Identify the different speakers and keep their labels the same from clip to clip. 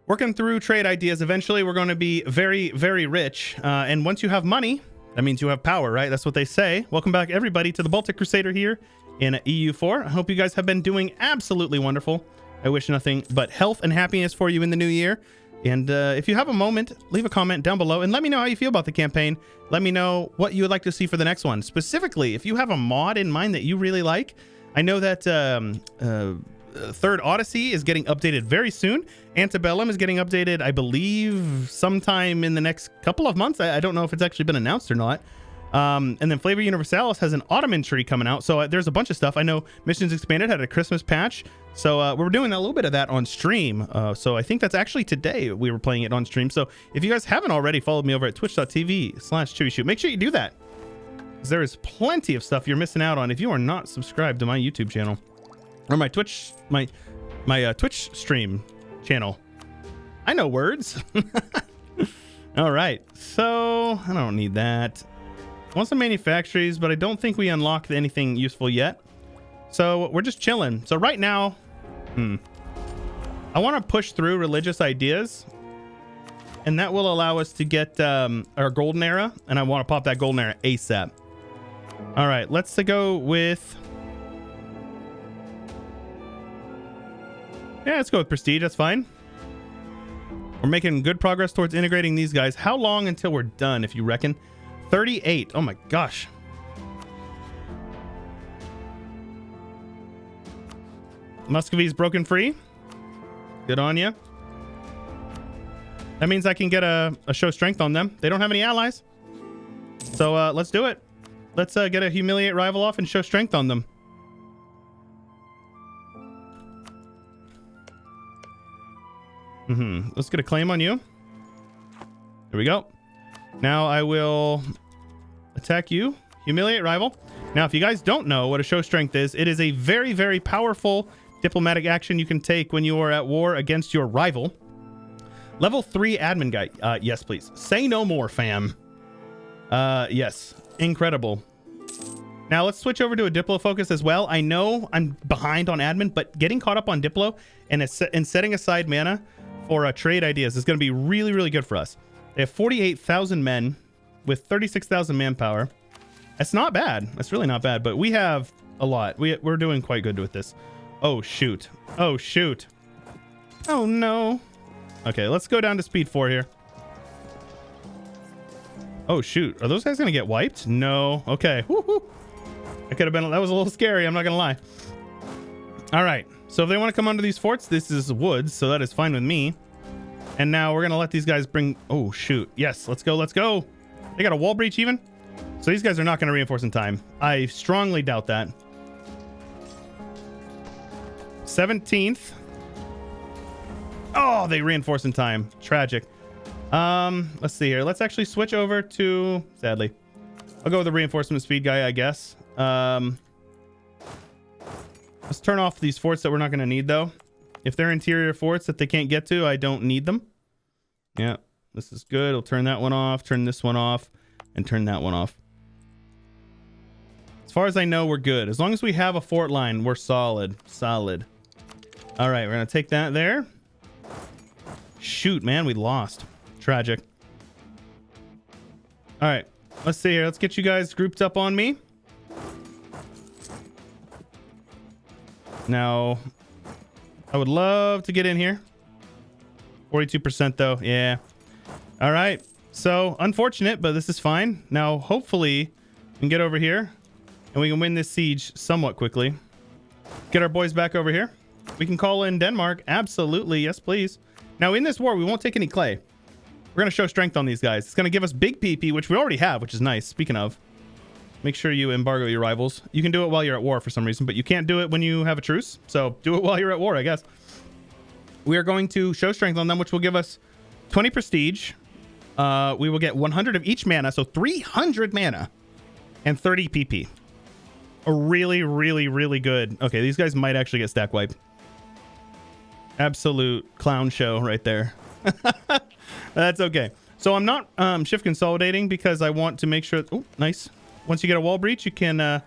Speaker 1: working through trade ideas. Eventually, we're going to be very, very rich. And once you have money, that means you have power, right? That's what they say. Welcome back, everybody, to the Baltic Crusader here in EU4. I hope you guys have been doing absolutely wonderful. I wish nothing but health and happiness for you in the new year. And if you have a moment, leave a comment down below and let me know how you feel about the campaign. Let me know what you would like to see for the next one. Specifically, if you have a mod in mind that you really like. I know that Third Odyssey is getting updated very soon. Antebellum is getting updated, I believe, sometime in the next couple of months. I don't know if it's actually been announced or not. And then Europa Universalis has an Ottoman tree coming out. So there's a bunch of stuff. I know Missions Expanded had a Christmas patch. So we're doing a little bit of that on stream. So I think that's actually today we were playing it on stream. So if you guys haven't already followed me over at twitch.tv/Chewyshoot, make sure you do that. There is plenty of stuff you're missing out on if you are not subscribed to my YouTube channel or my Twitch, my Twitch stream channel. I know words. All right. So I don't need that. I want some manufactories, but I don't think we unlocked anything useful yet. So we're just chilling. So right now, I want to push through religious ideas, and that will allow us to get our golden era, and I want to pop that golden era ASAP. All right, let's go with... Yeah, let's go with prestige. That's fine. We're making good progress towards integrating these guys. How long until we're done, if you reckon? 38. Oh my gosh. Muscovy's broken free. Good on you. That means I can get a show strength on them. They don't have any allies. So let's do it. Let's get a humiliate rival off and show strength on them. Let's get a claim on you. There we go. Now I will attack you. Humiliate rival. Now, if you guys don't know what a show strength is, it is a very, very powerful diplomatic action you can take when you are at war against your rival. Level 3 admin guy. Yes, please. Say no more, fam. Yes. Incredible. Now, let's switch over to a Diplo focus as well. I know I'm behind on admin, but getting caught up on Diplo and setting aside mana for trade ideas is going to be really, really good for us. They have 48,000 men with 36,000 manpower. That's not bad. That's really not bad, but we have a lot. We're doing quite good with this. Oh, shoot. Oh, shoot. Oh, no. Okay, let's go down to speed 4 here. Oh, shoot. Are those guys going to get wiped? No. Okay. Woo-hoo. That could have been... That was a little scary. I'm not going to lie. All right. So if they want to come under these forts, this is woods, so that is fine with me. And now we're going to let these guys bring... Oh, shoot. Yes. Let's go. Let's go. They got a wall breach even? So these guys are not going to reinforce in time. I strongly doubt that. 17th. Oh, they reinforce in time. Tragic. Let's see here. Let's actually switch over to... Sadly. I'll go with the reinforcement speed guy, I guess. Let's turn off these forts that we're not going to need, though. If they're interior forts that they can't get to, I don't need them. Yeah, this is good. I'll turn that one off, turn this one off, and turn that one off. As far as I know, we're good. As long as we have a fort line, we're solid. Solid. All right, we're going to take that there. Shoot, man, we lost. Tragic. All right, let's see here. Let's get you guys grouped up on me. Now, I would love to get in here. 42% though. Yeah. All right. So unfortunate, but this is fine. Now, hopefully we can get over here and we can win this siege somewhat quickly. Get our boys back over here. We can call in Denmark. Absolutely. Yes, please. Now in this war, we won't take any clay. We're going to show strength on these guys. It's going to give us big PP, which we already have, which is nice. Speaking of, make sure you embargo your rivals. You can do it while you're at war for some reason, but you can't do it when you have a truce. So do it while you're at war, I guess. We are going to show strength on them, which will give us 20 prestige. We will get 100 of each mana, so 300 mana and 30 PP. A really, really, really good. Okay, these guys might actually get stack wiped. Absolute clown show right there. That's okay. So I'm not shift consolidating because I want to make sure... Oh, nice. Once you get a wall breach, you can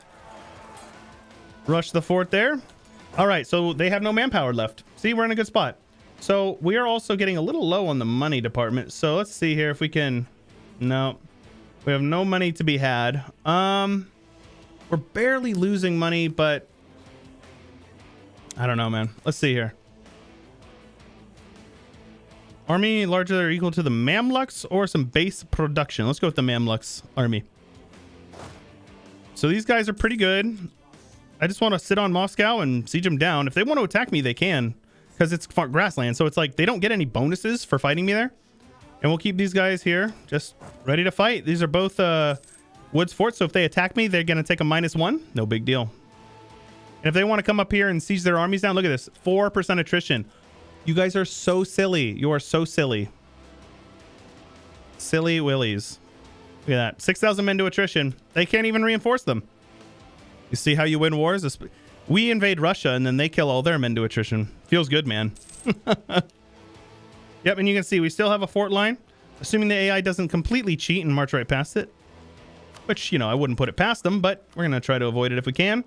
Speaker 1: rush the fort there. All right, so they have no manpower left. See, we're in a good spot. So we are also getting a little low on the money department. So let's see here if we can... No. We have no money to be had. We're barely losing money, but... I don't know, man. Let's see here. Army larger or equal to the Mamluks or some base production. Let's go with the Mamluks army. So these guys are pretty good. I just want to sit on Moscow and siege them down. If they want to attack me, they can, because it's grassland. So it's like they don't get any bonuses for fighting me there. And we'll keep these guys here just ready to fight. These are both woods forts. So if they attack me, they're going to take a -1. No big deal. And if they want to come up here and siege their armies down, look at this. 4% attrition. You guys are so silly. You are so silly. Silly willies. Look at that. 6,000 men to attrition. They can't even reinforce them. You see how you win wars? We invade Russia and then they kill all their men to attrition. Feels good, man. Yep, and you can see we still have a fort line. Assuming the AI doesn't completely cheat and march right past it. Which, you know, I wouldn't put it past them, but we're going to try to avoid it if we can.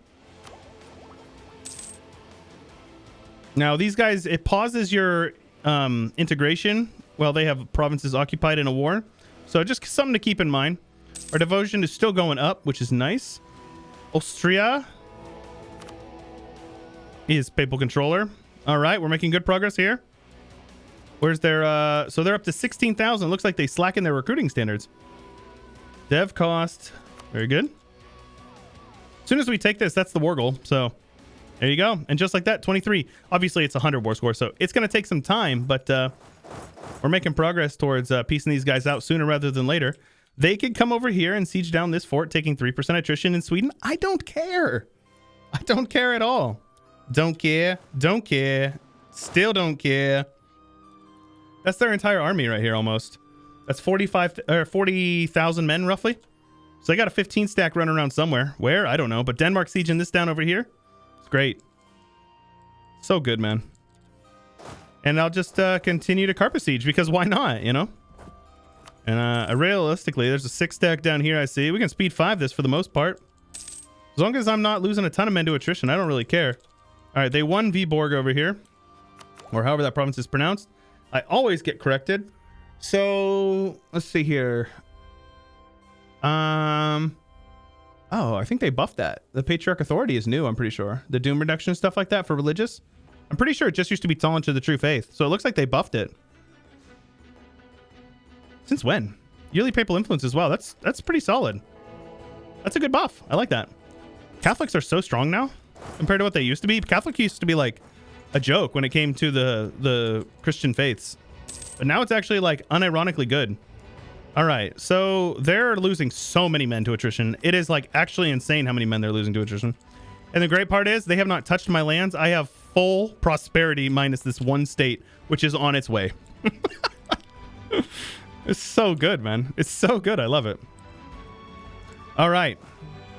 Speaker 1: Now, these guys, it pauses your integration while they have provinces occupied in a war. So just something to keep in mind. Our devotion is still going up, which is nice. Austria is papal controller. All right, we're making good progress here. Where's their... so they're up to 16,000. Looks like they slacken their recruiting standards. Dev cost. Very good. As soon as we take this, that's the war goal. So... there you go. And just like that, 23. Obviously, it's a 100 war score, so it's going to take some time, but we're making progress towards piecing these guys out sooner rather than later. They could come over here and siege down this fort, taking 3% attrition in Sweden. I don't care. I don't care at all. Don't care. Don't care. Still don't care. That's their entire army right here, almost. That's 40,000 men, roughly. So they got a 15 stack running around somewhere. Where? I don't know. But Denmark sieging this down over here. Great. So good, man. And I'll just continue to carpet siege because why not, you know? And realistically, there's a 6 stack down here I see. We can speed 5 this for the most part. As long as I'm not losing a ton of men to attrition, I don't really care. All right, they won Viborg over here. Or however that province is pronounced. I always get corrected. So, let's see here. Oh, I think they buffed that. The Patriarch Authority is new, I'm pretty sure. The Doom Reduction and stuff like that for religious. I'm pretty sure it just used to be Tolerant to the True Faith. So it looks like they buffed it. Since when? Yearly Papal Influence as well. That's pretty solid. That's a good buff. I like that. Catholics are so strong now compared to what they used to be. Catholic used to be like a joke when it came to the Christian faiths. But now it's actually like unironically good. All right, so they're losing so many men to attrition. It is like actually insane how many men they're losing to attrition. And the great part is they have not touched my lands. I have full prosperity minus this one state, which is on its way. It's so good, man. It's so good. I love it. All right.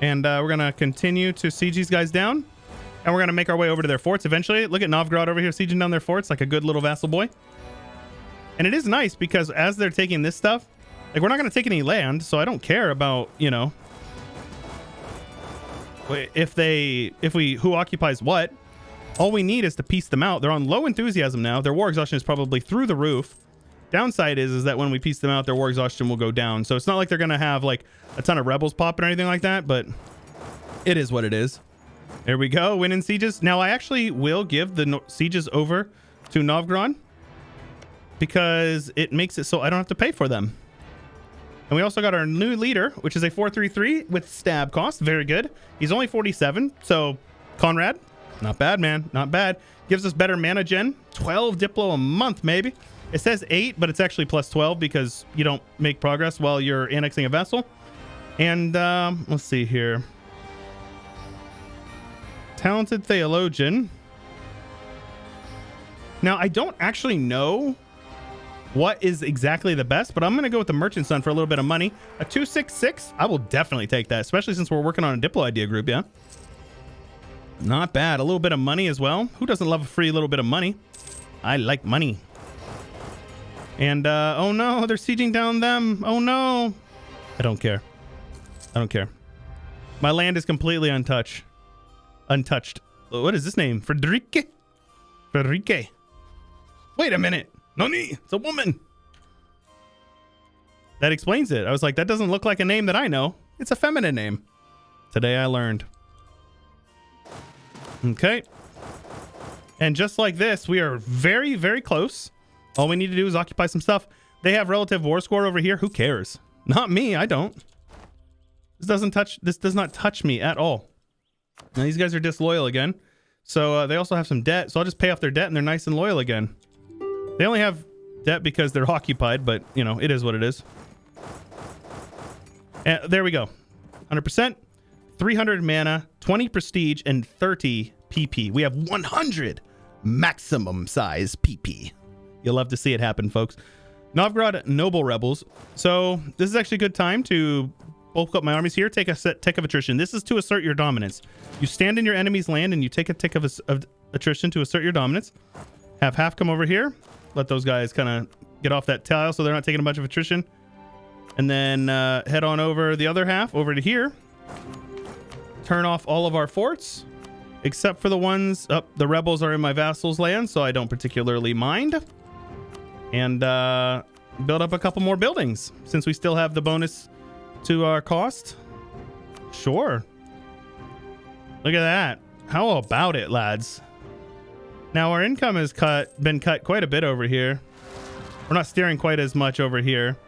Speaker 1: And we're going to continue to siege these guys down. And we're going to make our way over to their forts eventually. Look at Novgorod over here sieging down their forts like a good little vassal boy. And it is nice because as they're taking this stuff, like, we're not going to take any land, so I don't care about, you know, who occupies what. All we need is to piece them out. They're on low enthusiasm now. Their war exhaustion is probably through the roof. Downside is that when we piece them out, their war exhaustion will go down. So it's not like they're going to have, like, a ton of rebels popping or anything like that, but it is what it is. There we go. Winning sieges. Now, I actually will give the sieges over to Novgorod because it makes it so I don't have to pay for them. And we also got our new leader, which is a 433 with stab cost. Very good. He's only 47. So, Conrad, not bad, man. Not bad. Gives us better mana gen. 12 Diplo a month, maybe. It says 8, but it's actually plus 12 because you don't make progress while you're annexing a vessel. And let's see here. Talented Theologian. Now, I don't actually know what is exactly the best, but I'm going to go with the Merchant Son for a little bit of money. A 266, I will definitely take that, especially since we're working on a Diplo idea group, yeah? Not bad. A little bit of money as well. Who doesn't love a free little bit of money? I like money. And, oh no, they're sieging down them. Oh no. I don't care. I don't care. My land is completely untouched. Untouched. What is this name? Frederique? Frederique. Wait a minute. Nani? It's a woman. That explains it. I was like, that doesn't look like a name that I know. It's a feminine name. Today I learned. Okay. And just like this, we are very, very close. All we need to do is occupy some stuff. They have relative war score over here. Who cares? Not me. I don't. This does not touch me at all. Now these guys are disloyal again. So they also have some debt. So I'll just pay off their debt and they're nice and loyal again. They only have debt because they're occupied, but you know, it is what it is. And there we go. 100%, 300 mana, 20 prestige, and 30 PP. We have 100 maximum size PP. You'll love to see it happen, folks. Novgorod Noble Rebels. So this is actually a good time to bulk up my armies here. Take a tick of attrition. This is to assert your dominance. You stand in your enemy's land and you take a tick of attrition to assert your dominance. Have half come over here. Let those guys kind of get off that tile so they're not taking a bunch of attrition. And then head on over the other half over to here. Turn off all of our forts, except for the ones up. The rebels are in my vassal's land, so I don't particularly mind. And build up a couple more buildings since we still have the bonus to our cost. Sure. Look at that. How about it, lads? Now our income has been cut quite a bit over here. We're not steering quite as much over here.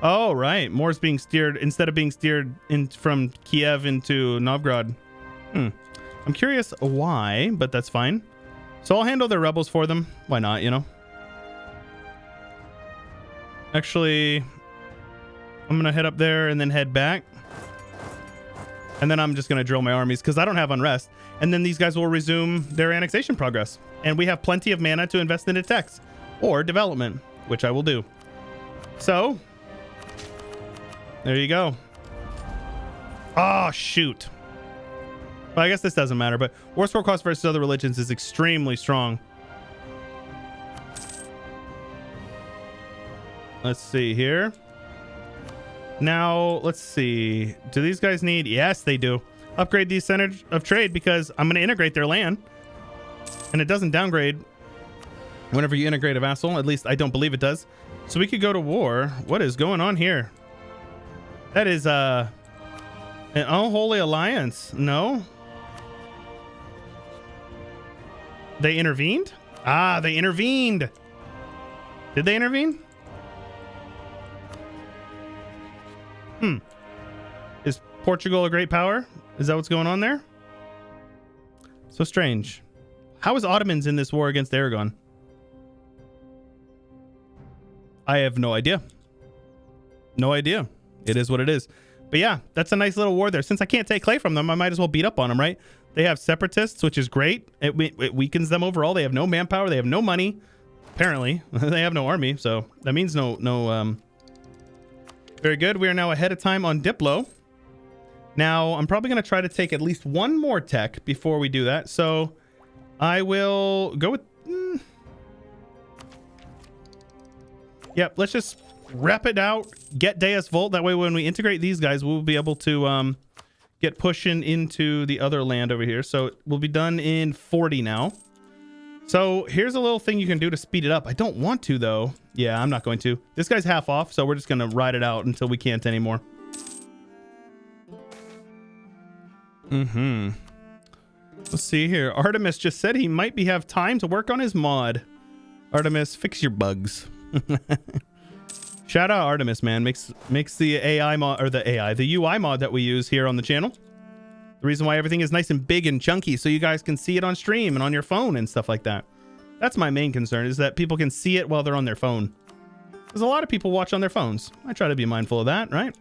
Speaker 1: Oh, right. More's being steered instead of being steered in from Kiev into Novgorod. I'm curious why, but that's fine. So I'll handle their rebels for them. Why not, you know? Actually, I'm going to head up there and then head back. And then I'm just going to drill my armies because I don't have unrest. And then these guys will resume their annexation progress. And we have plenty of mana to invest into techs or development, which I will do. So, there you go. Oh, shoot. Well, I guess this doesn't matter, but war score cost versus other religions is extremely strong. Let's see here. Now, let's see. Do these guys need... Yes, they do. Upgrade the center of trade because I'm going to integrate their land. And it doesn't downgrade whenever you integrate a vassal. At least I don't believe it does. So we could go to war. What is going on here? That is an unholy alliance. No. They intervened? Ah, they intervened. Did they intervene? Is Portugal a great power? Is that what's going on there? So strange. How is Ottomans in this war against Aragon? I have no idea. No idea. It is what it is. But yeah, that's a nice little war there. Since I can't take clay from them, I might as well beat up on them, right? They have separatists, which is great. It weakens them overall. They have no manpower. They have no money. Apparently, they have no army. So that means no. Very good. We are now ahead of time on Diplo. Now, I'm probably going to try to take at least one more tech before we do that. So I will go with... Yep, let's just wrap it out. Get Deus Volt. That way when we integrate these guys, we'll be able to get pushing into the other land over here. So we'll be done in 40 now. So here's a little thing you can do to speed it up. I don't want to, though. Yeah, I'm not going to. This guy's half off, so we're just going to ride it out until we can't anymore. Let's see here. Artemis just said he might have time to work on his mod. Artemis, fix your bugs. Shout out Artemis, man. Makes the AI mod, or the UI mod that we use here on the channel. The reason why everything is nice and big and chunky, so you guys can see it on stream and on your phone and stuff like that. That's my main concern, is that people can see it while they're on their phone. Because a lot of people watch on their phones. I try to be mindful of that, right?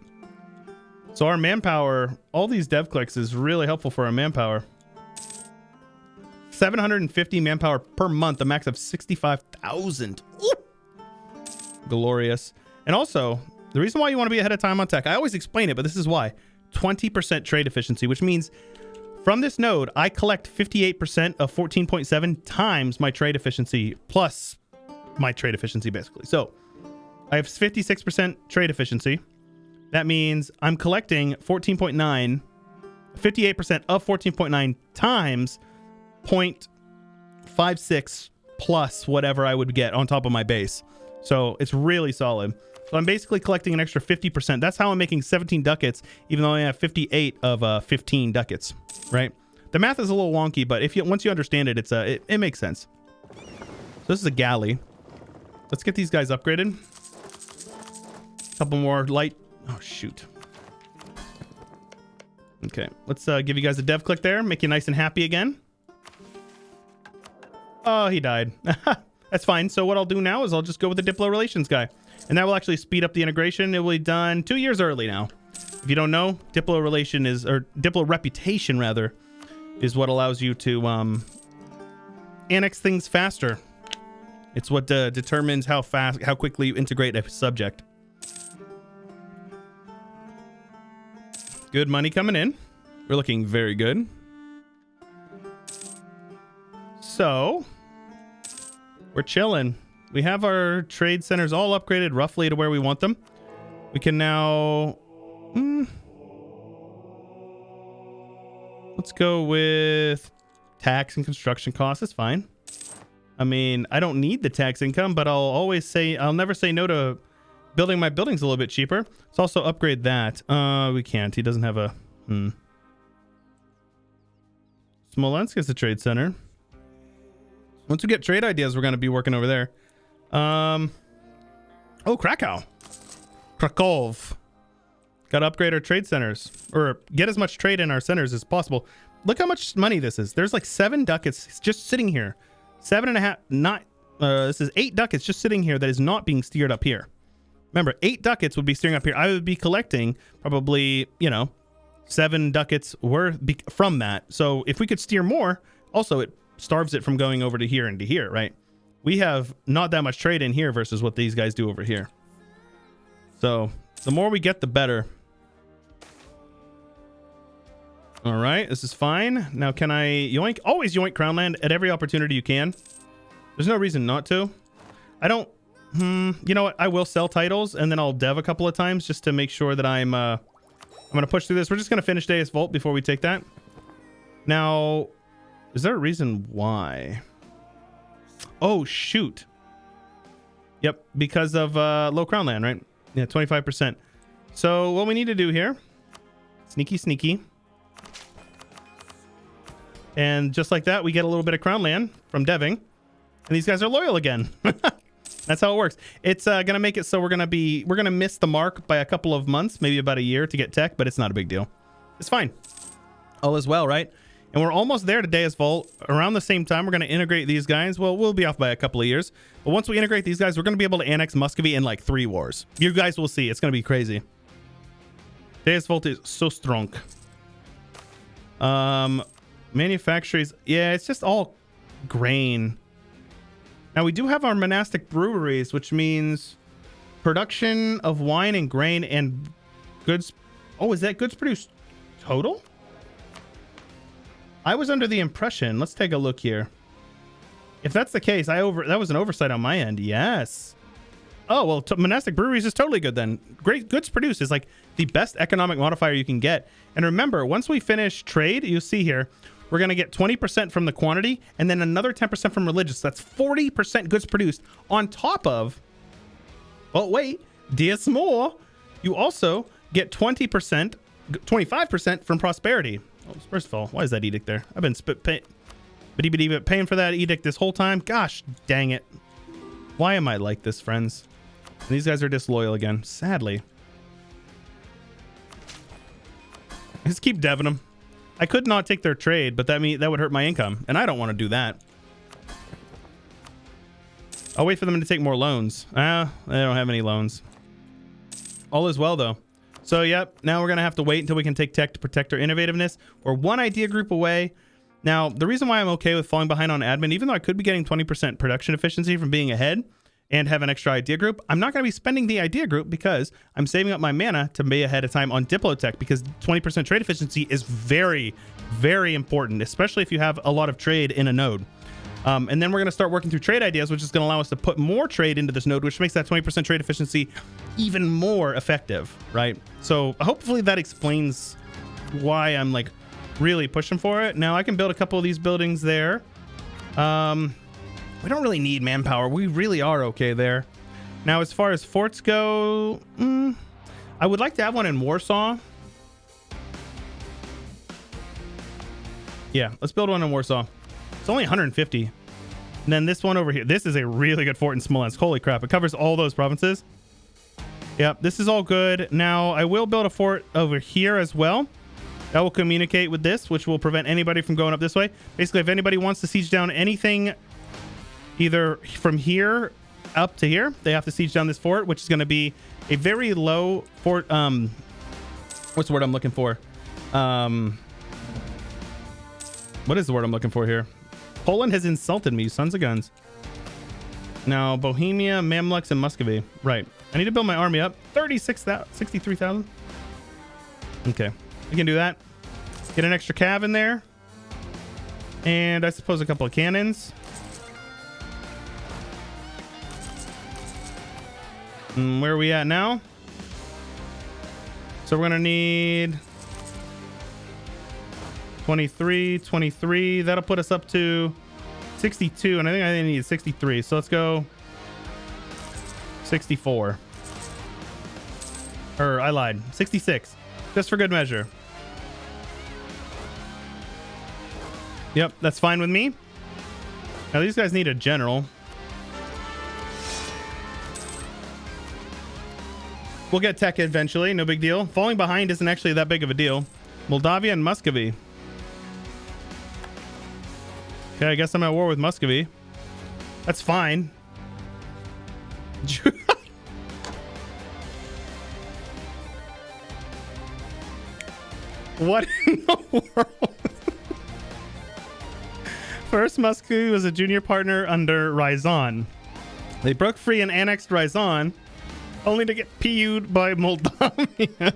Speaker 1: So our manpower, all these dev clicks is really helpful for our manpower. 750 manpower per month, a max of 65,000. Glorious. And also, the reason why you want to be ahead of time on tech, I always explain it, but this is why. 20% trade efficiency, which means from this node, I collect 58% of 14.7 times my trade efficiency plus my trade efficiency, basically. So I have 56% trade efficiency. That means I'm collecting 14.9, 58% of 14.9 times 0.56 plus whatever I would get on top of my base. So it's really solid. So I'm basically collecting an extra 50%. That's how I'm making 17 ducats, even though I have 58 of 15 ducats, right? The math is a little wonky, but once you understand it, it makes sense. So this is a galley. Let's get these guys upgraded. Couple more light. Oh, shoot. Okay, let's give you guys a dev click there. Make you nice and happy again. Oh, he died. That's fine. So what I'll do now is I'll just go with the Diplo Relations guy. And that will actually speed up the integration. It will be done 2 years early now. If you don't know, Diplo Relation is, or Diplo Reputation rather, is what allows you to annex things faster. It's what determines how quickly you integrate a subject. Good money coming in. We're looking very good. So we're chilling. We have our trade centers all upgraded roughly to where we want them. We can now let's go with tax and construction costs. That's fine. I mean, I don't need the tax income, but I'll never say no to building my buildings a little bit cheaper. Let's also upgrade that. We can't. He doesn't have a Smolensk is the trade center. Once we get trade ideas, we're going to be working over there. Oh, Krakow. Krakow. Got to upgrade our trade centers, or get as much trade in our centers as possible. Look how much money this is. There's like 7 ducats just sitting here. 7.5, not, this is 8 ducats just sitting here that is not being steered up here. Remember, 8 ducats would be steering up here. I would be collecting probably, 7 ducats worth from that. So if we could steer more, also it starves it from going over to here and to here, right? We have not that much trade in here versus what these guys do over here. So the more we get, the better. All right, this is fine. Now, can I yoink? Always yoink crown land at every opportunity you can. There's no reason not to. I don't, you know what? I will sell titles and then I'll dev a couple of times just to make sure that I'm going to push through this. We're just going to finish Deus Volt before we take that. Now, is there a reason why? Oh, shoot. Yep, because of low crown land, right? Yeah, 25%. So what we need to do here, sneaky. And just like that, we get a little bit of crown land from deving. And these guys are loyal again. That's how it works. It's going to make it so we're going to miss the mark by a couple of months, maybe about a year to get tech, but it's not a big deal. It's fine. All is well, right? And we're almost there to Deus Volt. Around the same time, we're going to integrate these guys. Well, we'll be off by a couple of years. But once we integrate these guys, we're going to be able to annex Muscovy in like 3 wars. You guys will see. It's going to be crazy. Deus Volt is so strong. Manufactories. Yeah, it's just all grain. Now, we do have our monastic breweries, which means production of wine and grain and goods. Oh, is that goods produced total? I was under the impression, let's take a look here. If that's the case, that was an oversight on my end. Yes. Oh, well, monastic breweries is totally good then. Great goods produced is like the best economic modifier you can get. And remember, once we finish trade, you'll see here, we're going to get 20% from the quantity and then another 10% from religious. That's 40% goods produced on top of, oh, wait, Dias More. You also get 20%, 25% from prosperity. Oh, first of all, why is that edict there? I've been paying for that edict this whole time. Gosh, dang it. Why am I like this, friends? And these guys are disloyal again, sadly. Just keep deving them. I could not take their trade, but that would hurt my income, and I don't want to do that. I'll wait for them to take more loans. They don't have any loans. All is well, though. So, yep, now we're going to have to wait until we can take tech to protect our innovativeness. We're 1 idea group away. Now, the reason why I'm okay with falling behind on admin, even though I could be getting 20% production efficiency from being ahead and have an extra idea group, I'm not going to be spending the idea group because I'm saving up my mana to be ahead of time on Diplotech, because 20% trade efficiency is very, very important, especially if you have a lot of trade in a node. And then we're going to start working through trade ideas, which is going to allow us to put more trade into this node, which makes that 20% trade efficiency even more effective, right? So hopefully that explains why I'm like really pushing for it. Now I can build a couple of these buildings there. We don't really need manpower. We really are okay there. Now, as far as forts go, I would like to have one in Warsaw. Yeah, let's build one in Warsaw. It's only 150. And then this one over here. This is a really good fort in Smolensk. Holy crap. It covers all those provinces. Yep, this is all good. Now, I will build a fort over here as well. That will communicate with this, which will prevent anybody from going up this way. Basically, if anybody wants to siege down anything, either from here up to here, they have to siege down this fort, which is going to be a very low fort. What's the word I'm looking for? What is the word I'm looking for here? Poland has insulted me, sons of guns. Now, Bohemia, Mamluks, and Muscovy. Right. I need to build my army up. 63,000. Okay. We can do that. Get an extra cav in there. And I suppose a couple of cannons. And where are we at now? So we're going to need 23. That'll put us up to 62. And I think I need 63. So let's go 64. Or I lied. 66. Just for good measure. Yep, that's fine with me. Now these guys need a general. We'll get tech eventually, no big deal. Falling behind isn't actually that big of a deal. Moldavia and Muscovy. Okay, I guess I'm at war with Muscovy. That's fine. What in the world? First, Muscovy was a junior partner under Ryazan. They broke free and annexed Ryazan, only to get PU'd by Moldavia.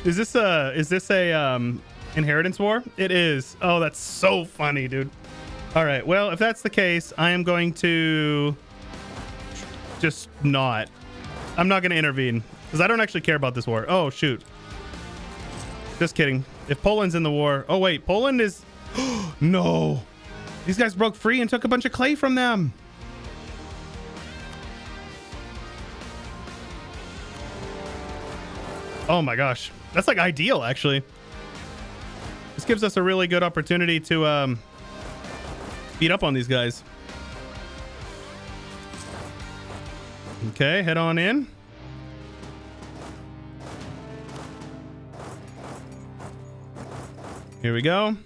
Speaker 1: Is this a inheritance war? It is. Oh, that's so funny, dude. All right. Well, if that's the case, I am going to just not. I'm not going to intervene because I don't actually care about this war. Oh, shoot. Just kidding. If Poland's in the war. Oh, wait. Poland is. No. These guys broke free and took a bunch of clay from them. Oh my gosh. That's like ideal, actually. This gives us a really good opportunity to beat up on these guys. Okay, head on in. Here we go.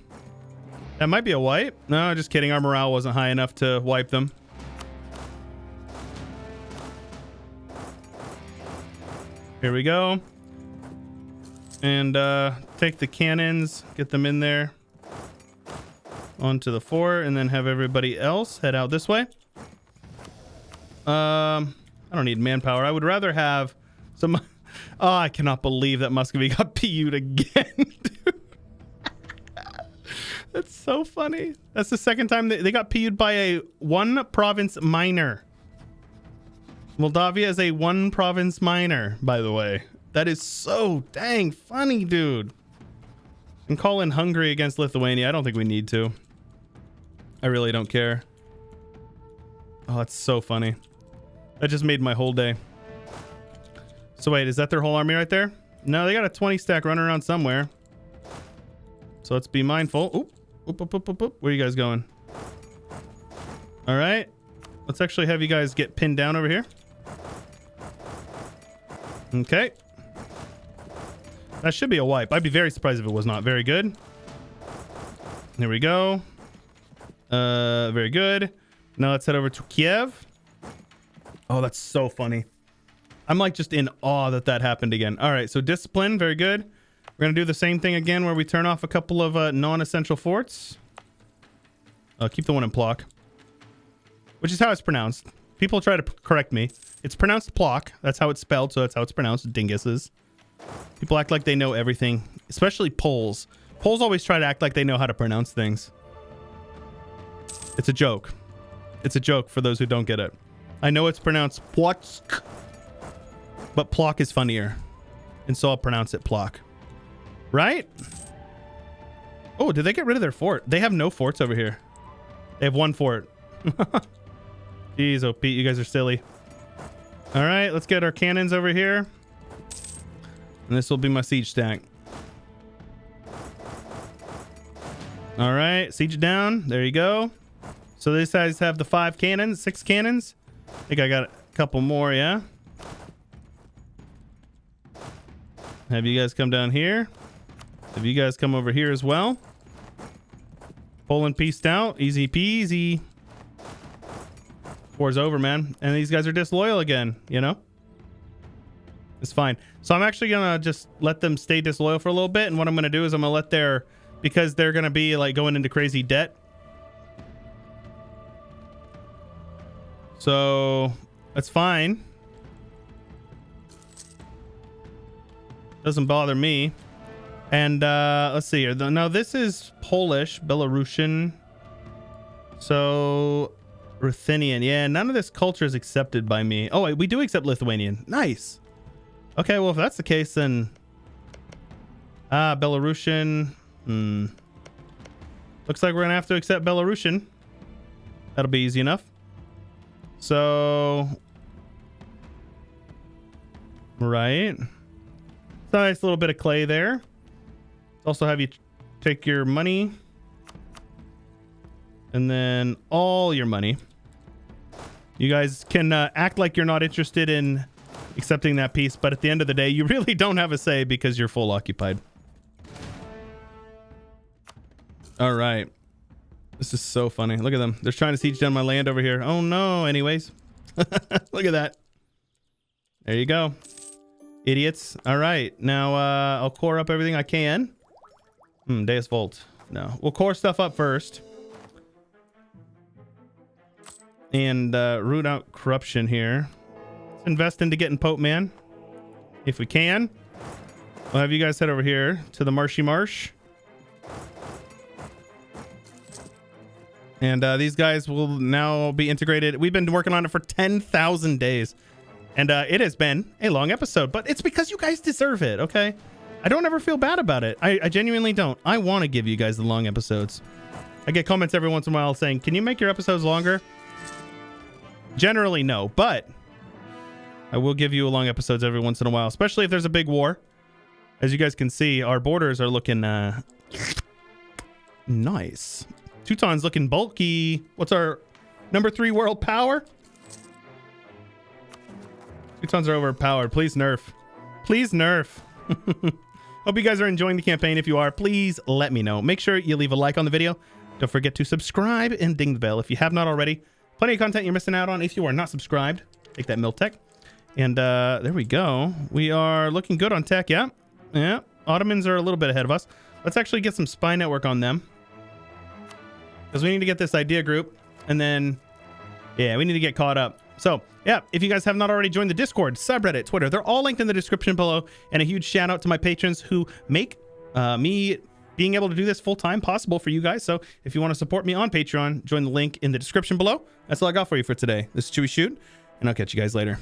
Speaker 1: That might be a wipe. No, just kidding. Our morale wasn't high enough to wipe them. Here we go. And take the cannons, get them in there onto the fort, and then have everybody else head out this way. I don't need manpower. I would rather have some... Oh, I cannot believe that Muscovy got PU'd again, dude. That's so funny. That's the second time they got PU'd by a one province minor. Moldavia is a one province minor, by the way. That is so dang funny, dude. And call in Hungary against Lithuania. I don't think we need to. I really don't care. Oh, that's so funny. That just made my whole day. So wait, is that their whole army right there? No, they got a 20 stack running around somewhere. So let's be mindful. Oop. Oop, oop, oop, oop, oop. Where are you guys going? All right. Let's actually have you guys get pinned down over here. Okay. That should be a wipe. I'd be very surprised if it was not. Very good. Here we go. Very good. Now let's head over to Kiev. Oh, that's so funny. I'm like just in awe that that happened again. All right, so discipline. Very good. We're going to do the same thing again where we turn off a couple of non-essential forts. Keep the one in Plock, which is how it's pronounced. People try to correct me. It's pronounced Plock. That's how it's spelled, so that's how it's pronounced. Dinguses. People act like they know everything, especially Poles. Poles always try to act like they know how to pronounce things. It's a joke. It's a joke for those who don't get it. I know it's pronounced Plock, but Plock is funnier, and so I'll pronounce it Plock. Right? Oh, did they get rid of their fort? They have no forts over here. They have one fort. Jeez, oh Pete, you guys are silly. All right, let's get our cannons over here. And this will be my siege stack. All right, siege down. There you go. So these guys have the 5 cannons, 6 cannons. I think I got a couple more, yeah? Have you guys come down here? Have you guys come over here as well? Poland pieced out. Easy peasy. War's over, man. And these guys are disloyal again, you know? It's fine. So I'm actually gonna just let them stay disloyal for a little bit, and what I'm gonna do is I'm gonna let their, because they're gonna be like going into crazy debt. So that's fine. Doesn't bother me. And let's see here. Now this is Polish, Belarusian. So Ruthenian. Yeah, none of this culture is accepted by me. Oh, wait, we do accept Lithuanian. Nice. Okay, well, if that's the case, then Belarusian. Looks like we're gonna have to accept Belarusian. That'll be easy enough. So right, nice little bit of clay there. Also have you take your money and then all your money. You guys can act like you're not interested in accepting that piece, but at the end of the day, you really don't have a say because you're full occupied. All right. This is so funny. Look at them. They're trying to siege down my land over here. Oh no. Anyways, look at that. There you go. Idiots. All right. Now I'll core up everything I can. Deus Volt. No. We'll core stuff up first. And root out corruption here. Let's invest into getting Pope Man. If we can. We'll have you guys head over here to the Marshy Marsh. And these guys will now be integrated. We've been working on it for 10,000 days. And it has been a long episode, but it's because you guys deserve it, okay? I don't ever feel bad about it. I genuinely don't. I want to give you guys the long episodes. I get comments every once in a while saying, can you make your episodes longer? Generally, no, but I will give you long episodes every once in a while, especially if there's a big war. As you guys can see, our borders are looking nice. Teutons looking bulky. What's our number 3 world power? Teutons are overpowered. Please nerf. Please nerf. Hope you guys are enjoying the campaign. If you are, please let me know. Make sure you leave a like on the video. Don't forget to subscribe and ding the bell if you have not already. Plenty of content you're missing out on if you are not subscribed. Take that Miltech. And there we go. We are looking good on tech, yeah? Yeah. Ottomans are a little bit ahead of us. Let's actually get some spy network on them. Because we need to get this idea group. And then, yeah, we need to get caught up. So, yeah, if you guys have not already joined the Discord, subreddit, Twitter, they're all linked in the description below. And a huge shout out to my patrons who make me being able to do this full-time possible for you guys. So if you want to support me on Patreon, join the link in the description below. That's all I got for you for today. This is Chewyshoot, and I'll catch you guys later.